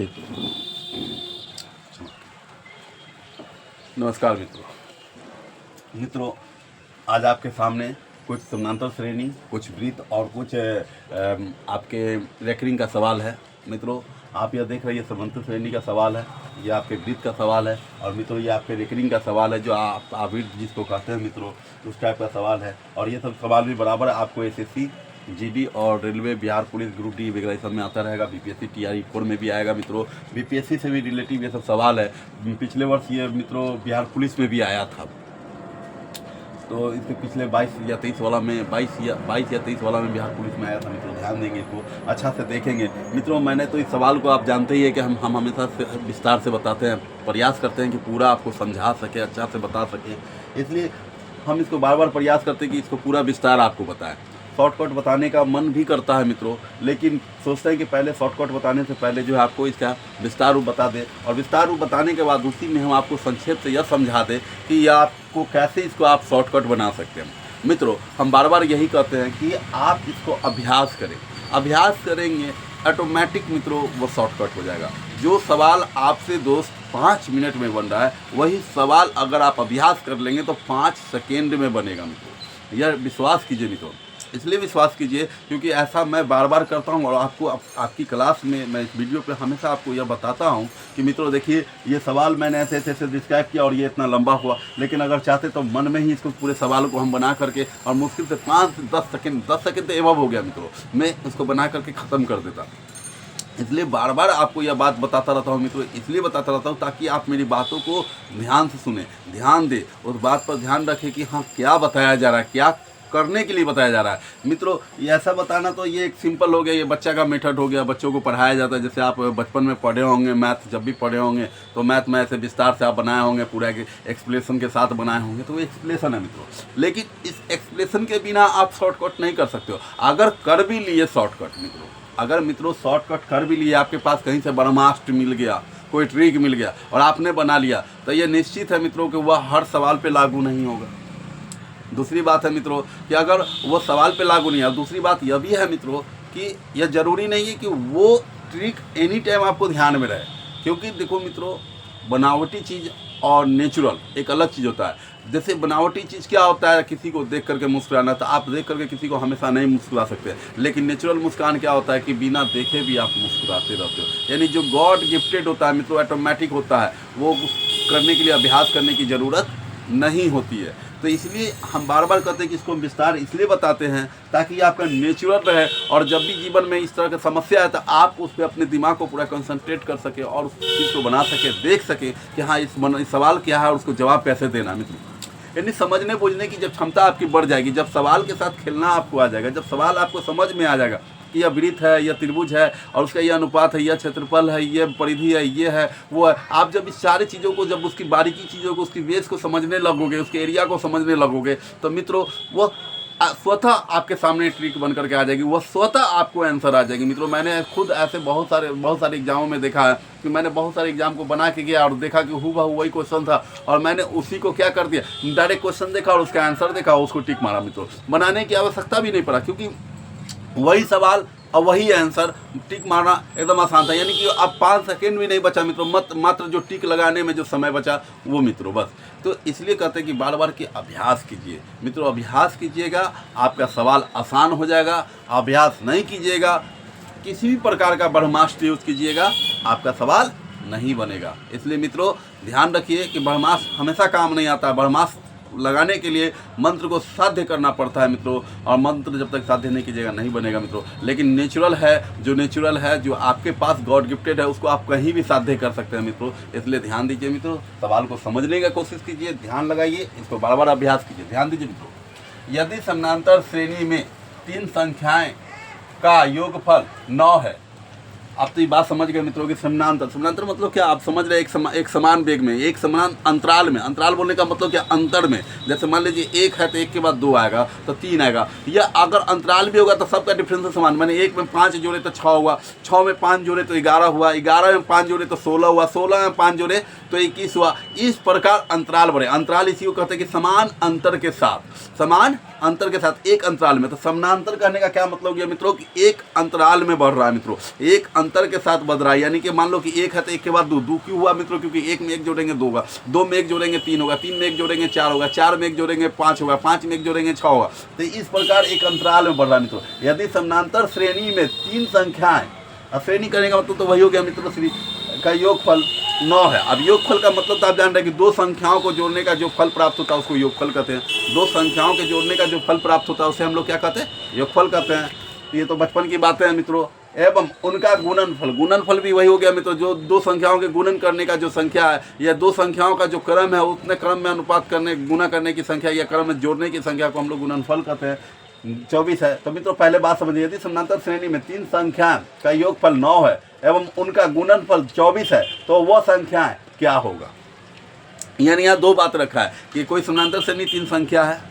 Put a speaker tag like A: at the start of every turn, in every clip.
A: ठीक। नमस्कार मित्रों, आज आपके सामने कुछ समानांतर श्रेणी, कुछ वृत्त और कुछ आपके रेकरिंग का सवाल है। मित्रों, आप यह देख रहे हैं, ये समानांतर श्रेणी का सवाल है, ये आपके वृत्त का सवाल है, और मित्रों ये आपके रेकरिंग का सवाल है, जो आप आवृत्त जिसको कहते हैं मित्रों, उस टाइप का सवाल है। और ये सब सवाल भी बराबर आपको एसएससी, जीडी और railway, Bihar police, group D वगैरह सब में आता रहेगा। बीपीएससी टीआरई 4 में भी आएगा मित्रों। बीपीएससी से भी रिलेटिव ये सब सवाल है। पिछले वर्ष ये मित्रों बिहार पुलिस में भी आया था, तो इसके पिछले 22 या 23 वाला में 22 या 23 वाला में बिहार पुलिस में आया था मित्रों। ध्यान देंगे, इसको अच्छा से देखेंगे मित्रों। मैंने तो इस सवाल को आप जानते ही है कि हम हमेशा से विस्तार से बताते हैं, प्रयास करते हैं कि पूरा आपको समझा सके, अच्छा से बता सकें। इसलिए हम इसको बार बार प्रयास करते हैं कि इसको पूरा विस्तार आपको बताएं। शॉर्टकट बताने का मन भी करता है मित्रों, लेकिन सोचते हैं कि पहले शॉर्टकट बताने से पहले जो है आपको इसका विस्तार रूप बता दें, और विस्तार रूप बताने के बाद उसी में हम आपको संक्षेप से यह समझा दें कि यह आपको कैसे इसको आप शॉर्टकट बना सकते हैं। मित्रों, हम बार बार यही कहते हैं कि आप इसको अभ्यास करें। अभ्यास करेंगे ऑटोमेटिक मित्रों वो शॉर्टकट हो जाएगा। जो सवाल आपसे दोस्त 5 मिनट में बन रहा है, वही सवाल अगर आप अभ्यास कर लेंगे तो 5 सेकेंड में बनेगा मित्रों। यह विश्वास कीजिए मित्रों, इसलिए विश्वास कीजिए क्योंकि ऐसा मैं बार बार करता हूं, और आपको आपकी क्लास में मैं इस वीडियो पे हमेशा आपको यह बताता हूं कि मित्रों देखिए, ये सवाल मैंने ऐसे ऐसे डिस्क्राइब किया और ये इतना लंबा हुआ, लेकिन अगर चाहते तो मन में ही इसको पूरे सवाल को हम बना करके, और मुश्किल से 5 से 10 सेकेंड तो एवब हो गया मित्रों, मैं उसको बना करके ख़त्म कर देता। इसलिए बार बार आपको यह बात बताता रहता हूँ मित्रों, इसलिए बताता रहता हूँ ताकि आप मेरी बातों को ध्यान से सुने, ध्यान दें, उस बात पर ध्यान रखें कि हाँ क्या बताया जा रहा है, क्या करने के लिए बताया जा रहा है। मित्रों, ये ऐसा बताना तो ये एक सिंपल हो गया, ये बच्चा का मेथड हो गया, बच्चों को पढ़ाया जाता है। जैसे आप बचपन में पढ़े होंगे मैथ, जब भी पढ़े होंगे तो मैथ में ऐसे विस्तार से आप बनाए होंगे, पूरा एक्सप्लेशन के साथ बनाए होंगे, तो वो एक्सप्लेशन है मित्रों। लेकिन इस एक्सप्लेशन के बिना आप शॉर्टकट नहीं कर सकते हो। अगर कर भी लिए शॉर्टकट मित्रों, अगर मित्रों शॉर्टकट कर भी लिए, आपके पास कहीं से ब्रह्मास्त्र मिल गया, कोई ट्रिक मिल गया और आपने बना लिया, तो ये निश्चित है मित्रों कि वह हर सवाल पे लागू नहीं होगा। दूसरी बात है मित्रों कि अगर वो सवाल पे लागू नहीं है, दूसरी बात यह भी है मित्रों कि यह ज़रूरी नहीं है कि वो ट्रिक एनी टाइम आपको ध्यान में रहे। क्योंकि देखो मित्रों, बनावटी चीज़ और नेचुरल एक अलग चीज़ होता है। जैसे बनावटी चीज़ क्या होता है, किसी को देख करके मुस्कुराना, तो आप देख करके किसी को हमेशा नहीं मुस्कुरा सकते। लेकिन नेचुरल मुस्कान क्या होता है कि बिना देखे भी आप मुस्कुराते रहते हो। यानी जो गॉड गिफ्टेड होता है मित्रों, ऑटोमेटिक होता है, वो करने के लिए अभ्यास करने की ज़रूरत नहीं होती है। तो इसलिए हम बार बार कहते हैं कि इसको विस्तार इसलिए बताते हैं ताकि आपका नेचुरल रहे, और जब भी जीवन में इस तरह की समस्या है तो आप उस पर अपने दिमाग को पूरा कंसंट्रेट कर सके और उस चीज़ को बना सके, देख सके कि हाँ इस सवाल क्या है और उसको जवाब कैसे देना मित्रों। यानी समझने बूझने की जब क्षमता आपकी बढ़ जाएगी, जब सवाल के साथ खेलना आपको आ जाएगा, जब सवाल आपको समझ में आ जाएगा कि यह वृत्त है, यह त्रिभुज है, और उसका यह अनुपात है, यह क्षेत्रफल है, यह परिधि है, ये है, वो है। आप जब इस सारी चीज़ों को, जब उसकी बारीकी चीज़ों को, उसकी बेस को समझने लगोगे, उसके एरिया को समझने लगोगे, तो मित्रों वो स्वतः आपके सामने ट्रिक बन करके आ जाएगी, वह स्वतः आपको आंसर आ जाएगी मित्रों। मैंने खुद ऐसे बहुत सारे एग्जामों में देखा है कि मैंने बहुत सारे एग्जाम को बना के गया और देखा कि हूबहू वही क्वेश्चन था, और मैंने उसी को क्या कर दिया, डायरेक्ट क्वेश्चन देखा और उसका आंसर देखा, उसको टिक मारा मित्रों। बनाने की आवश्यकता भी नहीं पड़ा, क्योंकि वही सवाल और वही आंसर, टिक मारना एकदम आसान था। यानी कि अब 5 सेकेंड भी नहीं बचा मित्रों, मात्र जो टिक लगाने में जो समय बचा वो मित्रों, बस। तो इसलिए कहते हैं कि बार बार कि अभ्यास कीजिए मित्रों, अभ्यास कीजिएगा, आपका सवाल आसान हो जाएगा। अभ्यास नहीं कीजिएगा, किसी भी प्रकार का ब्रह्मास्त्र यूज कीजिएगा, आपका सवाल नहीं बनेगा। इसलिए मित्रों ध्यान रखिए कि ब्रह्मास्त्र हमेशा काम नहीं आता। ब्रह्मास्त्र लगाने के लिए मंत्र को साध्य करना पड़ता है मित्रों, और मंत्र जब तक साध्य नहीं कीजिएगा नहीं बनेगा मित्रों। लेकिन नेचुरल है, जो नेचुरल है, जो आपके पास गॉड गिफ्टेड है, उसको आप कहीं भी साध्य कर सकते हैं मित्रों। इसलिए ध्यान दीजिए मित्रों, सवाल को समझने की कोशिश कीजिए, ध्यान लगाइए, इसको बार बार अभ्यास कीजिए। ध्यान दीजिए मित्रों, यदि समानांतर श्रेणी में 3 संख्याएं का योगफल 9 है, आप तो ये बात समझ गए मित्रों कि समानांतर मतलब क्या, आप समझ रहे हैं एक समान वेग में, एक समान अंतराल में। अंतराल बोलने का मतलब क्या, अंतर में। जैसे मान लीजिए 1 है तो 1 के बाद 2 आएगा तो 3 आएगा, या अगर अंतराल भी होगा तो सबका डिफरेंस समान। मैंने 1 में 5 जोड़े तो 6 हुआ, 6 में 5 जोड़े तो 11 हुआ, 11 में 5 जोड़े तो 16 हुआ, 16 में 5 जोड़े तो 21 हुआ। इस प्रकार अंतराल बढ़े। अंतराल इसी को कहते हैं कि समान अंतर के साथ, समान अंतर के साथ एक अंतराल में। तो समानांतर कहने का क्या मतलब है मित्रों कि एक अंतराल में बढ़ रहा है मित्रों, एक अंतर के साथ बदल रहा है, यानी कि मान लो कि एक है तो एक के बाद दो, दो क्यों हुआ मित्रों, क्योंकि एक में एक जोड़ेंगे दो होगा, दो में एक जोड़ेंगे तीन होगा, तीन में एक जोड़ेंगे चार होगा, चार में एक जोड़ेंगे पाँच होगा, पाँच में एक जोड़ेंगे छः होगा। तो इस प्रकार एक अंतराल में बढ़ रहा है मित्रों। यदि समानांतर श्रेणी में तीन संख्याएं, अब श्रेणी करने का मतलब तो वही हो गया मित्रों, श्री का योगफल 9 है। अब योगफल का मतलब तो आप जान रहे हैं कि दो संख्याओं को जोड़ने का जो फल प्राप्त होता है उसको योगफल कहते हैं। दो संख्याओं के जोड़ने का जो फल प्राप्त होता है उसे हम लोग क्या कहते हैं, योगफल कहते हैं। ये तो बचपन की बातें हैं मित्रों। एवं उनका गुणनफल, गुणनफल भी वही हो गया मित्रों, जो दो संख्याओं के गुणन करने का जो संख्या है या दो संख्याओं का जो क्रम है उतने क्रम में अनुपात करने गुणा करने की संख्या या क्रम में जोड़ने की संख्या को हम लोग गुणनफल कहते हैं। 24 है। तो मित्रों पहले बात समझिए, यदि समानांतर श्रेणी में तीन संख्या का योगफल 9 है एवं उनका गुणनफल 24 है तो वह संख्याएं क्या होगा। यानी यहाँ दो बात रखा है कि कोई समानांतर श्रेणी तीन संख्या है,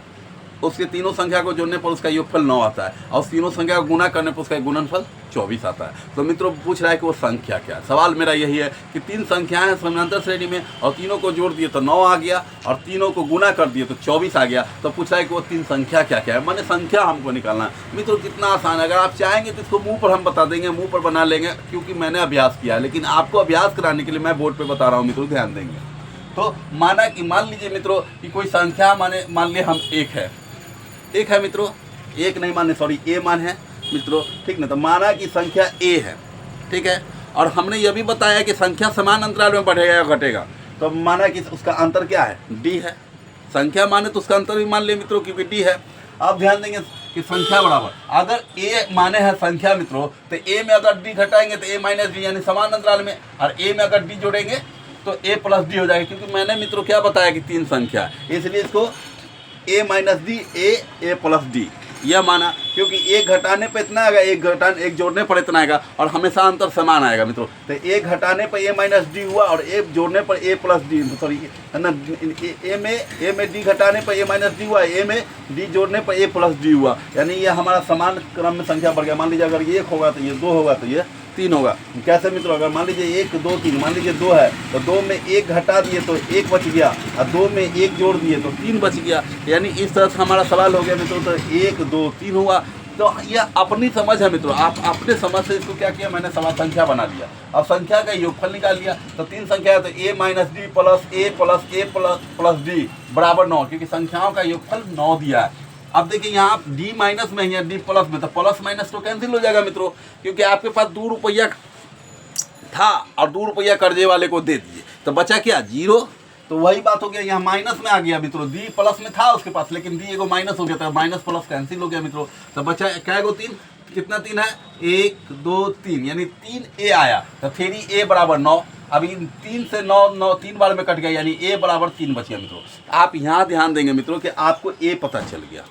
A: उसके तीनों संख्या को जोड़ने पर उसका योगफल 9 आता है और उस तीनों संख्या को गुणा करने पर उसका गुणनफल 24 आता है। तो मित्रों पूछ रहा है कि वो संख्या क्या है। सवाल मेरा यही है कि तीन संख्याएं हैं समानांतर श्रेणी में और तीनों को जोड़ दिए तो 9 आ गया और तीनों को गुणा कर दिए तो 24 आ गया। तो पूछ रहा है कि वो तीन संख्या क्या क्या है, माने संख्या हमको निकालना है। मित्रों कितना आसान है, अगर आप चाहेंगे तो इसको मुँह पर हम बता देंगे, मुँह पर बना लेंगे, क्योंकि मैंने अभ्यास किया है। लेकिन आपको अभ्यास कराने के लिए मैं बोर्ड पर बता रहा हूँ मित्रों, ध्यान देंगे। तो माना कि मान लीजिए मित्रों कि कोई संख्या मान लिया हम एक है मित्रों, एक नहीं माने सॉरी ए मान है मित्रों, ठीक ना। तो माना कि संख्या ए है, ठीक है, और हमने यह भी बताया कि संख्या समान अंतराल में बढ़ेगा या घटेगा। तो माना कि उसका अंतर क्या है, डी है। संख्या माने तो उसका अंतर भी मान ले मित्रों क्योंकि डी है। अब ध्यान देंगे कि संख्या बराबर, अगर ए माने है संख्या मित्रों तो ए में अगर डी घटाएंगे तो ए माइनस डी, यानी समान अंतराल में, और ए में अगर डी जोड़ेंगे तो ए प्लस डी हो जाएगा। क्योंकि मैंने मित्रों क्या बताया कि तीन संख्या है, इसलिए इसको A minus D A plus D यह माना, क्योंकि एक घटाने पर इतना आएगा, एक जोड़ने पर इतना आएगा और हमेशा अंतर समान आएगा मित्रों। तो एक घटाने पर ए माइनस डी हुआ और ए जोड़ने पर ए प्लस डी, सॉरी है ना, ए में डी घटाने पर ए माइनस डी हुआ, ए में डी जोड़ने पर ए प्लस डी हुआ, यानी ये हमारा समान क्रम में संख्या बढ़ गया। मान लीजिए अगर ये 1 होगा तो ये 2 होगा तो ये 3 होगा। कैसे मित्रों, अगर मान लीजिए 1 2 3, मान लीजिए 2 है तो 2 में 1 घटा दिए तो 1 बच गया और 2 में 1 जोड़ दिए तो 3 बच गया। यानी इस तरह से हमारा सवाल हो गया मित्रों। तो 1 2 3 हुआ। तो यह अपनी समझ है मित्रों, आप अपने समझ से इसको क्या किया, मैंने सवाल संख्या बना लिया। अब संख्या का योगफल निकाल लिया। तो तीन संख्या है तो ए माइनस डी प्लस डी बराबर 9, क्योंकि संख्याओं का योगफल 9 दिया है। अब देखिए यहाँ आप डी माइनस में या डी प्लस में, तो प्लस माइनस तो कैंसिल हो जाएगा मित्रों, क्योंकि आपके पास 2 रुपया था और 2 रुपया कर्जे वाले को दे दिए तो बचा क्या, 0। तो वही बात हो गया, यहाँ माइनस में आ गया मित्रों। डी प्लस में था उसके पास लेकिन डी एगो माइनस हो गया था, माइनस प्लस कैंसिल हो गया मित्रों। तो बचा क्या गो 3, कितना 3 है, 1 2 3, यानी 3 ए आया। तो फिर ए बराबर 9। अभी 3 से 9 3 बार में कट गया, यानी ए बराबर 3 बच गया मित्रों। आप यहाँ ध्यान देंगे मित्रों कि आपको ए पता चल गया,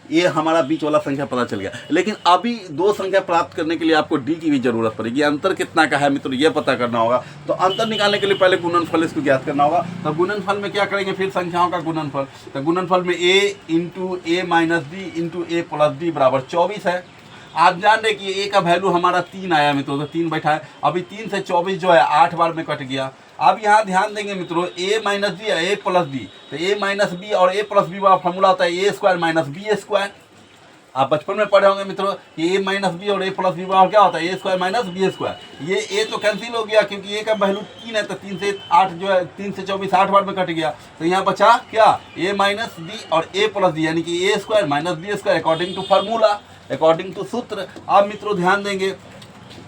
A: ये हमारा बीच वाला संख्या पता चल गया। लेकिन अभी दो संख्या प्राप्त करने के लिए आपको डी की भी जरूरत पड़ेगी। अंतर कितना का है मित्रों ये पता करना होगा। तो अंतर निकालने के लिए पहले गुणनफल इसको ज्ञात करना होगा। तो गुणनफल में क्या करेंगे, फिर संख्याओं का गुणनफल। तो गुणनफल में a into A minus D into A plus D बराबर 24 है। आप जान रहे कि a का वैल्यू हमारा 3 आया मित्रों, तो 3 बैठा है। अभी 3 से 24 जो है 8 बार में कट गया। अब यहाँ ध्यान देंगे मित्रों, a माइनस डी है a प्लस डी, तो a माइनस बी और a प्लस बी वाला फॉर्मूला होता है a square minus B square. आप बचपन में पढ़े होंगे मित्रों कि a माइनस बी और a प्लस बी बराबर क्या होता है, a square minus B square. ये a तो कैंसिल हो गया क्योंकि a का वैल्यू 3 है, तो 3 से 8 जो है 3 से 24 8 बार में कट गया। तो यहाँ बचा क्या, a माइनस डी और a प्लस डी, यानी कि a square minus B square according to formula, according to सूत्र। आप मित्रों ध्यान देंगे,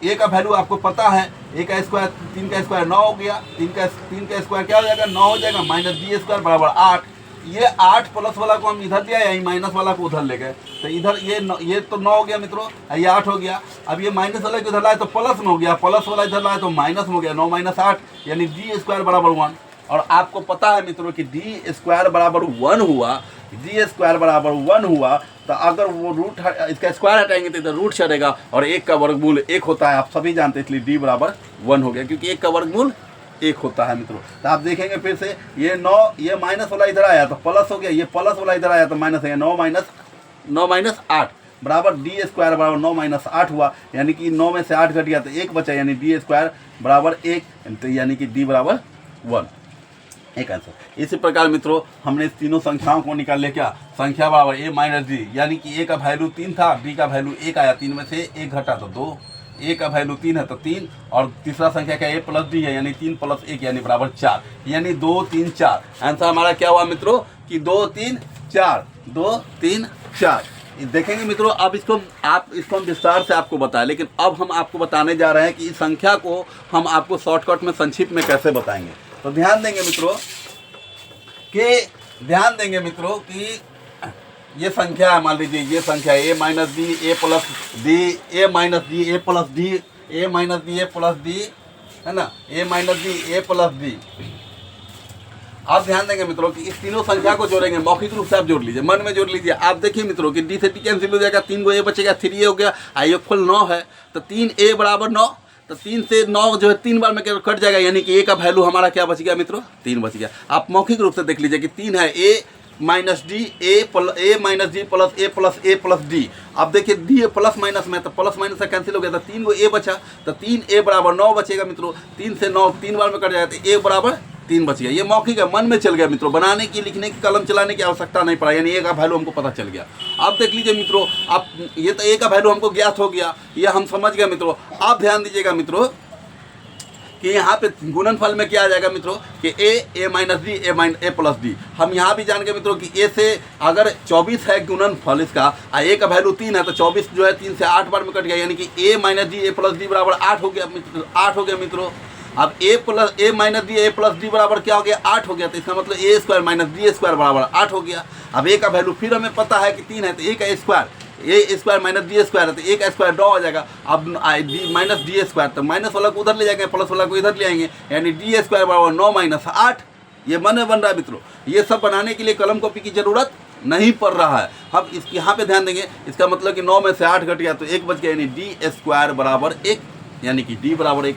A: a का वैल्यू आपको पता है, a का स्क्वायर 3 का स्क्वायर 9 हो गया, 3 का स्क्वायर क्या हो जाएगा 9 हो जाएगा, माइनस बी स्क्वायर बराबर 8। ये 8 प्लस वाला को हम इधर लिया, यही माइनस वाला को उधर ले गए। तो इधर ये तो 9 हो गया मित्रों, ये 8 हो गया। अब ये माइनस वाला को इधर लाए तो प्लस में हो गया, प्लस वाला इधर लाए तो माइनस में हो गया, 9 माइनस 8 यानी डी स्क्वायर बराबर 1। और आपको पता है मित्रों कि डी स्क्वायर बराबर 1 हुआ, डी स्क्वायर बराबर 1 हुआ तो अगर वो रूट इसका स्क्वायर हटाएंगे तो इधर रूट चढ़ेगा और 1 का वर्गमूल 1 होता है, आप सभी जानते हैं, इसलिए डी बराबर 1 हो गया क्योंकि 1 का वर्गमूल 1 होता है मित्रों। तो आप देखेंगे फिर से ये 9, ये माइनस वाला इधर आया तो प्लस हो गया, ये प्लस वाला इधर आया तो माइनस है, 9 माइनस 8 बराबर डी स्क्वायर बराबर 9 माइनस 8 हुआ, यानी कि 9 में से 8 घट गया तो 1 बचा, यानी डी स्क्वायर बराबर 1, तो यानी कि डी बराबर 1, एक आंसर। इसी प्रकार मित्रों हमने इस तीनों संख्याओं को निकाल लिया, क्या, संख्या बराबर a माइनस डी, यानी कि a का वैल्यू 3 था, b का वैल्यू 1 आया, 3 में से 1 घटा तो 2, a का वैल्यू 3 है तो 3, और तीसरा संख्या क्या a प्लस d है यानी 3 प्लस 1 यानी बराबर 4, यानी 2 3 4। आंसर हमारा क्या हुआ मित्रों कि 2 3 4, 2 3 4। देखेंगे मित्रों, अब इसको हम विस्तार से आपको बताएं, लेकिन अब हम आपको बताने जा रहे हैं कि इस संख्या को हम आपको शॉर्टकट में संक्षिप्त में कैसे बताएंगे। तो ध्यान देंगे मित्रों कि ये संख्या है, मान लीजिए ये संख्या a minus D A plus D, A minus D A plus D, A minus D A plus D, है ना, A minus D A plus D. आप ध्यान देंगे मित्रों कि इस तीनों संख्या को जोड़ेंगे, मौखिक रूप से आप जोड़ लीजिए, मन में जोड़ लीजिए। आप देखिए मित्रों कि डी से डी कैंसिल हो जाएगा, 3 को a बचेगा, 3a हो गया, आयोगफल 9 है तो 3a बराबर 9, तो 3 से 9 जो है 3 बार में कट जाएगा, यानी कि a का वैल्यू हमारा क्या बच गया मित्रों 3 बच गया। आप मौखिक रूप से देख लीजिए कि 3 है, a minus D A minus D plus A plus D. अब देखिए डी प्लस माइनस में तो प्लस माइनस से कैंसिल हो गया, तो 3 को a बचा, तो 3a बराबर 9 बचेगा मित्रों, 3 से 9 3 बार में कट जाएगा तो a बराबर 3 बच गया। ये मौखिक है, मन में चल गया मित्रों, बनाने की लिखने की कलम चलाने की आवश्यकता नहीं पड़ा, यानी a का वैल्यू हमको पता चल गया। अब देख लीजिए मित्रों, अब ये तो a का वैल्यू हमको ज्ञात हो गया, ये हम समझ गए मित्रों। आप ध्यान दीजिएगा मित्रों कि यहाँ पे गुणनफल में क्या आ जाएगा मित्रों कि A minus D A plus D. हम यहाँ भी जान गए मित्रों कि ए से अगर 24 है गुणनफल इसका, ए का वैल्यू 3 है तो 24 जो है 3 से 8 बार में कट गया, यानी कि A minus D A plus D बराबर 8 हो गया मित्रों, 8 हो गया मित्रों। अब A minus D A plus D बराबर क्या हो गया 8 हो गया, तो इसका मतलब ए स्क्वायर माइनस डी स्क्वायर बराबर 8 हो गया। अब ए का वैल्यू फिर हमें पता है कि 3 है तो ए का स्क्वायर, ए स्क्वायर माइनस डी स्क्वायर है तो ए का स्क्वायर 9 हो जाएगा। अब डी माइनस डी स्क्वायर, तो माइनस वाला को उधर ले जाएंगे, प्लस वाला को इधर ले आएंगे, यानी डी स्क्वायर बराबर 9 माइनस 8। ये मन में बन रहा है मित्रों, ये सब बनाने के लिए कलम कॉपी की जरूरत नहीं पड़ रहा है। अब इस यहाँ पे ध्यान देंगे, इसका मतलब कि 9 में से 8 घट गया तो 1 बच गया, यानी डी स्क्वायर बराबर 1, यानी कि डी बराबर 1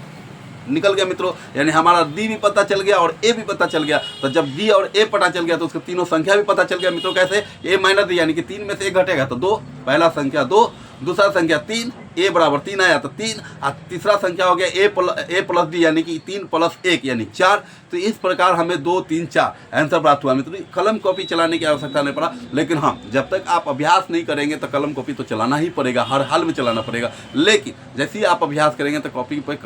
A: निकल गया मित्रों, यानी हमारा डी भी पता चल गया और ए भी पता चल गया। तो जब डी और ए पता चल गया तो उसके तीनों संख्या भी पता चल गया मित्रों। कैसे, ए माइनस डी यानी कि 3 में से 1 घटेगा तो 2, पहला संख्या 2, दूसरा संख्या 3, ए बराबर 3 आया तो 3, और तीसरा संख्या हो गया ए प्लस डी यानी कि 3 प्लस 1 यानी 4। तो इस प्रकार हमें 2 3 4 आंसर प्राप्त हुआ मित्रों। कलम कॉपी चलाने की आवश्यकता नहीं पड़ा, लेकिन हाँ जब तक आप अभ्यास नहीं करेंगे तो कलम कॉपी तो चलाना ही पड़ेगा, हर हाल में चलाना पड़ेगा। लेकिन जैसे ही आप अभ्यास करेंगे तो कॉपी पे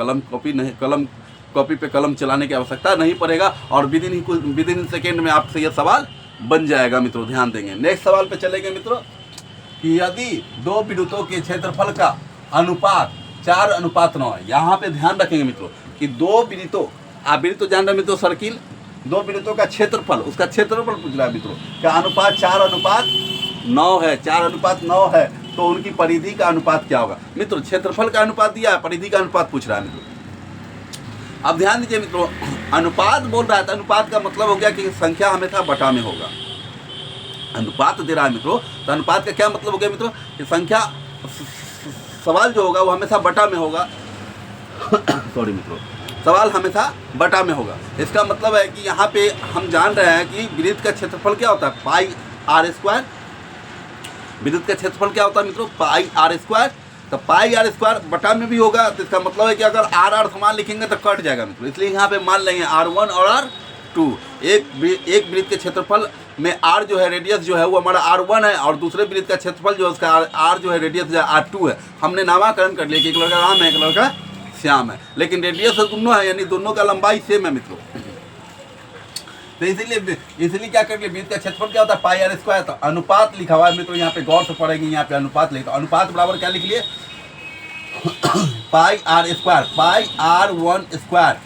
A: कलम चलाने की आवश्यकता नहीं पड़ेगा, और विद इन सेकेंड में आपसे यह सवाल बन जाएगा मित्रों। ध्यान देंगे, नेक्स्ट सवाल पे चलेंगे मित्रों कि यदि 2 वृत्तों के क्षेत्रफल का अनुपात 4:9 है। यहाँ पे ध्यान रखेंगे मित्रों कि 2 वृत्तों, आप वृत्त तो जान रहे मित्रों सर्किल, 2 वृत्तों का क्षेत्रफल, उसका क्षेत्रफल पूछ रहा है मित्रों का अनुपात 4:9 है, 4:9 है, तो उनकी परिधि का अनुपात क्या होगा मित्रों। क्षेत्रफल का अनुपात दिया है, परिधि का अनुपात पूछ रहा है मित्रों। अब ध्यान दीजिए मित्रों, अनुपात बोल रहा है तो अनुपात का मतलब हो गया कि संख्या हमेशा बटा में होगा। अनुपात दे रहा है मित्रों, तो अनुपात का क्या मतलब हो गया मित्रों कि संख्या, सवाल जो होगा वो हमेशा बटा में होगा। सॉरी मित्रों, सवाल हमेशा बटा में होगा। इसका मतलब है कि यहाँ पे हम जान रहे हैं कि वृत्त का क्षेत्रफल क्या होता है, पाई आर स्क्वायर। वृत्त का क्षेत्रफल क्या होता है मित्रों, पाई आर स्क्वायर। तो पाई आर स्क्वायर बटा में भी होगा, तो इसका मतलब है कि अगर आर समान लिखेंगे तो कट जाएगा मित्रों, इसलिए यहाँ पे मान लेंगे R1 और R2। एक वृत्त के क्षेत्रफल में R जो है रेडियस जो है वो हमारा R1 है, और दूसरे वृत्त का क्षेत्रफल जो है उसका R जो है रेडियस जो है R2 है। हमने नामाकरण कर लिया कि एक लड़का राम है एक लड़का श्याम है, लेकिन रेडियस दोनों है, यानी दोनों का लंबाई सेम है मित्रों। तो इसलिए क्या कर लिया, वृत्त का क्षेत्रफल क्या होता है पाई आर स्क्वायर। तो अनुपात लिखा हुआ है मित्रों, यहाँ पे गौर से पढ़ेंगे, यहाँ पे अनुपात लिखा, तो अनुपात बराबर क्या लिख लिए pi R square, pi R1 square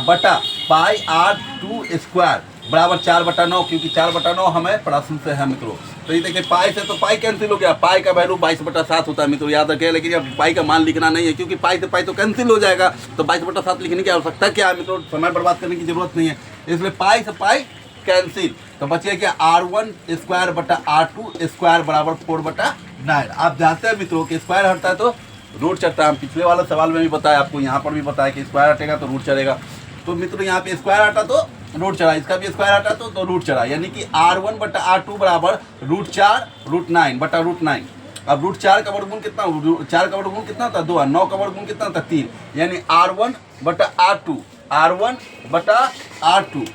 A: बटा पाई R2 स्क्वायर बराबर 4/9, क्योंकि 4/9 हमें प्रश्न से है मित्रों। तो ये देखिए पाई से तो पाई कैंसिल हो गया, पाई का वैल्यू 22/7 होता है मित्रों, याद रखें। लेकिन अब पाई का मान लिखना नहीं है, क्योंकि पाई से पाई तो कैंसिल हो जाएगा, तो 22/7 लिखने की आवश्यकता क्या है मित्रों, समय बर्बाद करने की जरूरत नहीं है, इसलिए पाई से पाई कैंसिल। तो बचिए क्या R1 स्क्वायर बटा R2 स्क्वायर बराबर 4/9। आप जानते हैं मित्रों कि स्क्वायर हटता है तो रूट चढ़ता है। हम पिछले वाले सवाल में भी बताया आपको, यहाँ पर भी बताया कि स्क्वायर हटेगा तो रूट चढ़ेगा। तो मित्रों यहाँ पे स्क्वायर हटा तो रूट चढ़ा, इसका भी स्क्वायर हटा तो रूट चढ़ा, यानी कि R1 बटा R2 बराबर √4 बटा √9। अब √4 का वर्गमूल कितना, 4 का वर्गमूल कितना होता है 2, 9 का वर्गमूल कितना होता है 3, यानी R1 बटा R2, R1 बटा R2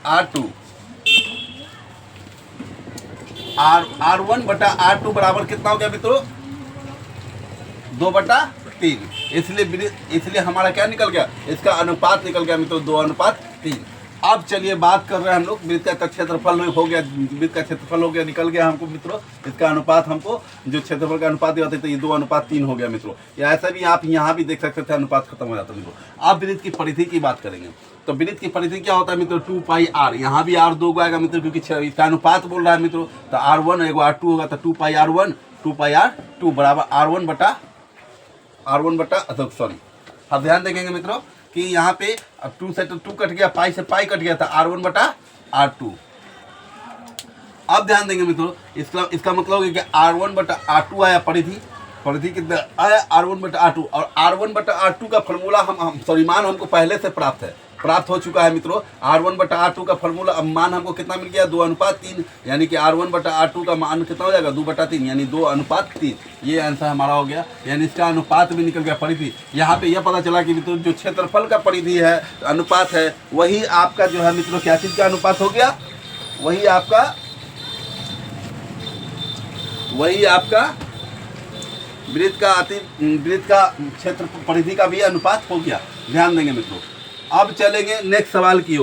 A: R2 R1/R2 बराबर कितना हो गया मित्रों? 2/3। इसलिए हमारा क्या निकल गया? इसका अनुपात निकल गया मित्रों 2:3। अब चलिए बात कर रहे हैं हम लोग वृत्त का क्षेत्रफल हो गया, वृत्त का क्षेत्रफल हो गया, निकल गया हमको मित्रों। इसका अनुपात हमको जो क्षेत्रफल का अनुपात दिया था तो ये 2:3 हो गया मित्रों। या ऐसा भी आप यहाँ भी देख सकते थे, अनुपात खत्म हो जाता है मित्रों। अब वृत्त की परिधि की बात करेंगे तो वृत्त की परिधि क्या होता है मित्रों? 2πr। यहाँ भी r 2 आएगा मित्रों, क्योंकि इसका अनुपात बोल रहा है मित्रों। तो R1 एगो R2 होगा, तो 2πr1 2πr2 बराबर सॉरी, अब ध्यान देखेंगे मित्रों कि यहाँ पे अब 2 से 2 कट गया, पाई से पाई कट गया था, R1/R2। अब ध्यान देंगे मित्रों, इसका मतलब है कि R1/R2 आया, परिधि कितना आया? R1/R2। और R1/R2 का फॉर्मूला मान हमको पहले से प्राप्त हो चुका है मित्रों। R1/R2 का फॉर्मूला मान हमको कितना मिल गया? 2:3, यानी कि R1/R2 का मान कितना हो जाएगा? 2/3, यानी 2:3। ये आंसर हमारा हो गया, यानी इसका अनुपात भी निकल गया, परिधि। यहाँ पे यह पता चला कि मित्रों जो क्षेत्रफल का परिधि है, अनुपात है, वही आपका जो है मित्रों क्या चीज का अनुपात हो गया? वही आपका वृत्त का क्षेत्र परिधि का भी अनुपात हो गया। ध्यान देंगे मित्रों। अब चलेंगे नेक्स्ट सवाल की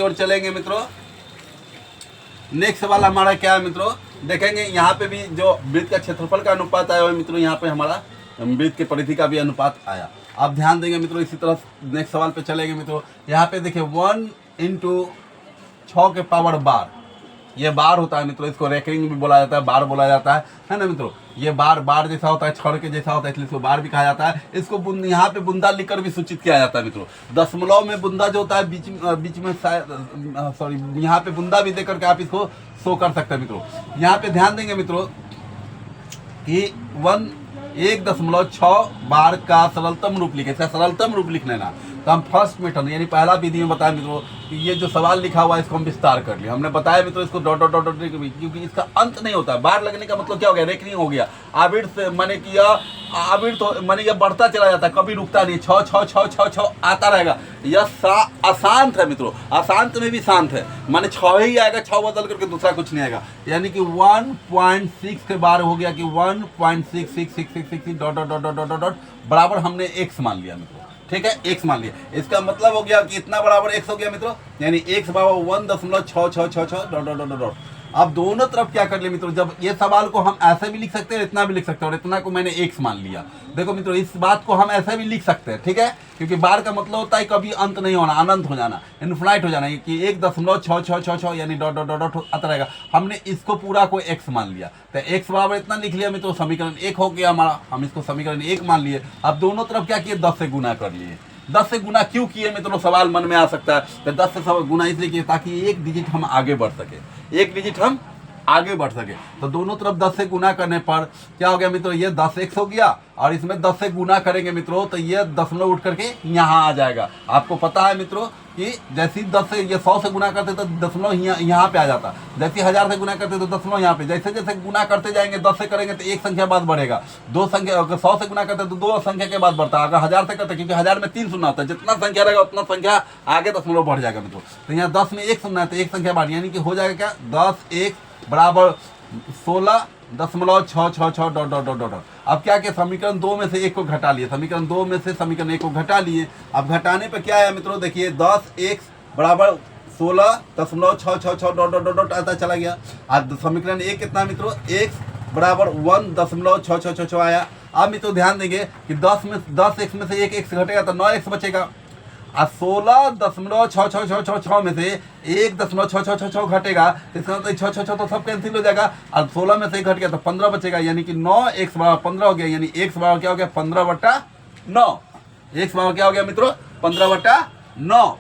A: ओर चलेंगे मित्रों। नेक्स्ट सवाल हमारा क्या है मित्रों? देखेंगे यहाँ पे भी जो वृत्त का क्षेत्रफल का अनुपात आया है मित्रों, यहाँ पे हमारा वृत्त के परिधि का भी अनुपात आया। अब ध्यान देंगे मित्रों, इसी तरह नेक्स्ट सवाल पे चलेंगे मित्रों। यहाँ पे देखिए 1 × 6 के पावर बार, ये बार होता है मित्रों। इसको रेकरिंग भी बोला जाता है, बार बोला जाता है ना मित्रों। ये बार जैसा होता है, छड़ के जैसा होता है, इसलिए इसको बार भी कहा जाता है। इसको यहाँ पे बुंदा लिखकर भी सूचित किया जाता है मित्रों। दशमलव में बुंदा जो होता है बीच में सॉरी, यहाँ पे बुंदा भी देकर के आप इसको शो कर सकते हैं मित्रों। यहाँ पे ध्यान देंगे मित्रों कि 1.6 बार का सरलतम रूप लिखे, सरलतम रूप लिख लेना। तो हम फर्स्ट मेथड यानी पहला विधि में बताया मित्रों कि ये जो सवाल लिखा हुआ है इसको हम विस्तार कर लिया। हमने बताया मित्रों इसको डॉट डॉट डॉट डॉट, क्योंकि इसका अंत नहीं होता। बार लगने का मतलब क्या हो गया? रेकरिंग हो गया। आवृत्त माने कि आवृत्त तो माने यह बढ़ता चला जाता है, कभी रुकता नहीं। 6 6 6 6 6 आता रहेगा। यह अशांत है मित्रों, अशांत में भी शांत है, माने 6 ही आएगा, 6 बदल करके दूसरा कुछ नहीं आएगा। यानी कि 1.6 के बार हो गया कि 1.6666 dot dot dot dot dot बराबर हमने x मान लिया मित्रों। ठीक है, x मान लिया। इसका मतलब हो गया कि इतना बराबर x हो गया मित्रों, यानी x बराबर 1.6666 डॉट डॉट डॉट डॉट। अब दोनों तरफ क्या कर लिया मित्रों? जब ये सवाल को हम ऐसे भी लिख सकते हैं, इतना भी लिख सकते हैं, और इतना को मैंने x मान लिया। देखो मित्रों, इस बात को हम ऐसे भी लिख सकते हैं, ठीक है, क्योंकि बार का मतलब होता है कभी अंत नहीं होना, अनंत हो जाना, इनफिनाइट हो जाना, कि 1.6666 यानी डॉट डॉट डॉट डॉट आता रहेगा। हमने इसको पूरा को x मान लिया, तो x बराबर इतना लिख लिया मित्रों, समीकरण 1 हो गया हमारा। हम इसको समीकरण 1 मान लिए। अब दोनों तरफ क्या किए? 10 से गुना कर लिए। 10 से गुना क्यों किए मित्रों? सवाल मन में आ सकता है। तो 10 से गुना इसलिए किए ताकि एक डिजिट हम आगे बढ़ सके, तो दोनों तरफ 10 से गुना करने पर क्या हो गया मित्रों? ये 10x हो गया, और इसमें 10 से गुना करेंगे मित्रों तो ये दशमलव उठ करके यहाँ आ जाएगा। आपको पता है मित्रों कि जैसे 10 से ये 100 से गुना करते तो दशमलव यहाँ पे आ जाता, जैसे 1000 से गुना करते तो दशमलव यहाँ पे। जैसे जैसे गुना करते जाएंगे, 10 से करेंगे तो एक संख्या बाद बढ़ेगा, 2 संख्या, अगर 100 से गुना करते तो 2 संख्या के बाद बढ़ता है। अगर 1000 से करते, क्योंकि 1000 में 3 शून्य होता है, जितना संख्या रहेगा उतना संख्या आगे दशमलव बढ़ जाएगा मित्रों। तो यहाँ 10 में 1 शून्य है तो एक संख्या बढ़, यानी कि हो जाएगा क्या? 10 1 बराबर 16.666 डॉट डॉट डॉट डॉट। अब क्या किया? समीकरण 2 में से 1 को घटा लिए, समीकरण 2 में से समीकरण 1 को घटा लिए। अब घटाने पे क्या आया मित्रों? देखिए 10x बराबर 16.666 डॉट डॉट डॉट आता चला गया। अब समीकरण 1 कितना मित्रों? x बराबर 1.6666 आया। अब मित्रों ध्यान देंगे कि 10x में से 1 x घटेगा तो 9x बचेगा। और 16.66666 में से 1.6666 घटेगा, इसका मतलब 6 तो सब कैंसिल हो जाएगा। और 16 में से 1 घट गया तो 15 बचेगा, यानी कि 9x बराबर 15 हो गया। यानी x बराबर क्या हो गया? 15/9। x बराबर क्या हो गया मित्रों? 15/9।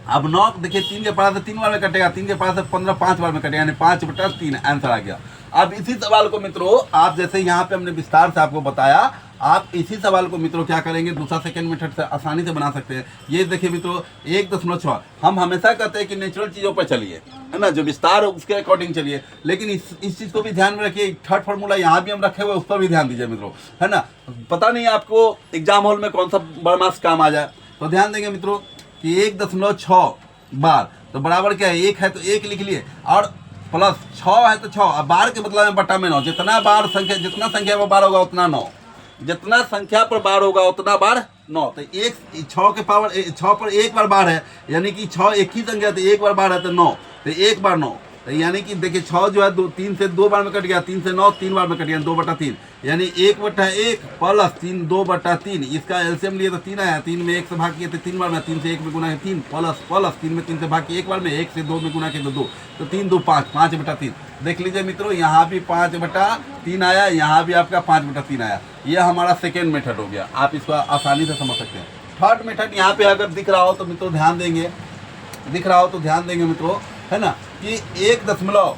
A: अब 9 देखिए 3 के पास से 3 बार में कटेगा, 3 के पास से 15 5 बार में कटेगा, यानी 5/3 आंसर आ गया। अब इसी सवाल को मित्रों आप जैसे यहाँ पे हमने विस्तार से आपको बताया, आप इसी सवाल को मित्रों क्या करेंगे? दूसरा सेकंड मेथड से आसानी से बना सकते हैं। ये देखिए मित्रों 1.6, हम हमेशा कहते हैं कि नेचुरल चीज़ों पर चलिए, है ना, जो विस्तार हो उसके अकॉर्डिंग चलिए, लेकिन इस चीज़ को भी ध्यान में रखिए। थर्ड फार्मूला यहाँ भी हम रखे हुए, उस पर भी ध्यान दीजिए मित्रों, है ना। पता नहीं आपको एग्जाम हॉल में कौन सा बदमाश काम आ जाए, तो ध्यान देंगे मित्रों कि 1.6 बार तो बराबर क्या है? 1 है तो 1 लिख लिए, और प्लस 6 है तो 6, अब बार के मतलब में बटा में 9, जितना संख्या पर बार होगा उतना 9, जितना संख्या पर बार होगा उतना बार 9। तो 6 के पावर 6 पर एक बार बार है, यानी कि 6 एक ही संख्या, तो एक बार बार है तो 9, तो एक बार 9, तो यानी कि देखिए 6 जो है 3 से 2 बार में कट गया, 3 से 9 3 बार में कट गया, 2/3, यानी 1/1 प्लस 3 2/3। इसका एलसीएम लिए तो 3 आया, 3 में 1 से भाग किए तो 3 बार में, 3 से 1 में गुना है 3, प्लस 3 में 3 से भाग किए 1 बार में, 1 से 2 में गुना किए तो 2, तो 3 2 5, 5/3। देख लीजिए मित्रों, यहाँ भी 5/3 आया, यहाँ भी आपका 5/3 आया। यह हमारा सेकेंड मेथड हो गया, आप इसको आसानी से समझ सकते हैं। थर्ड मेथड यहाँ पे अगर दिख रहा हो तो मित्रों ध्यान देंगे, मित्रों, है ना, कि 1 दशमलव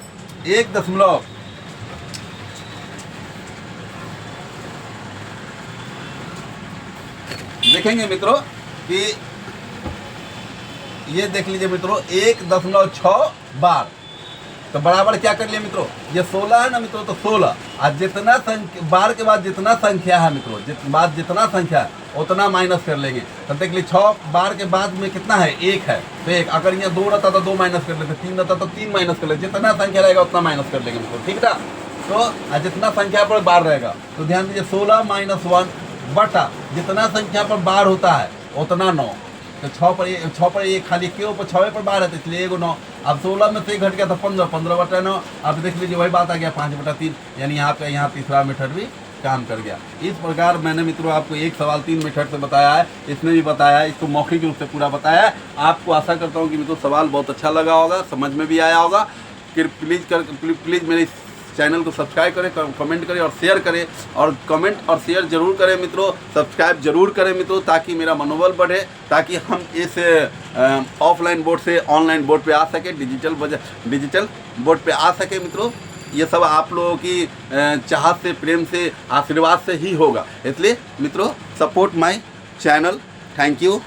A: देखेंगे मित्रों कि ये देख लीजिए मित्रों 1.6 बार, तो बराबर क्या कर लिए मित्रों, ये 16 है ना मित्रों, तो 16, और जितना बार के बाद जितना संख्या है मित्रों, जितना संख्या है उतना माइनस कर लेंगे। तो देख लीजिए 6 बार के बाद में कितना है, 1 है, तो 1, अगर यहाँ 2 रहता तो 2 माइनस कर लेते, 3 रहता तो 3 माइनस कर लेते, जितना संख्या रहेगा उतना माइनस कर लेंगे मित्रों, ठीक ना। तो जितना संख्या पर बार रहेगा, तो ध्यान दीजिए 16 - 1 बटा जितना संख्या पर बार होता है उतना 9, तो 6 पर ये खाली क्यों पर 6 पर बार है, तो इसलिए 1 9, अब 16 में से घट गया तो 15/9। अब देख लीजिए वही बात आ गया 5/3, यानी यहाँ तीसरा मेथड भी काम कर गया। इस प्रकार मैंने मित्रों आपको एक सवाल 3 मेथड से बताया है, इसमें भी बताया है, इसको मौखिक रूप से पूरा बताया है। आपको आशा करता हूँ कि मित्रों सवाल बहुत अच्छा लगा होगा, समझ में भी आया होगा। प्लीज़ मेरे चैनल को सब्सक्राइब करें, कमेंट करें और शेयर करें, और कमेंट और शेयर जरूर करें मित्रों, सब्सक्राइब जरूर करें मित्रों, ताकि मेरा मनोबल बढ़े, ताकि हम इस ऑफलाइन बोर्ड से ऑनलाइन बोर्ड पे आ सके, डिजिटल बोर्ड पे आ सके मित्रों। ये सब आप लोगों की चाहत से, प्रेम से, आशीर्वाद से ही होगा। इसलिए मित्रों support my channel. Thank you.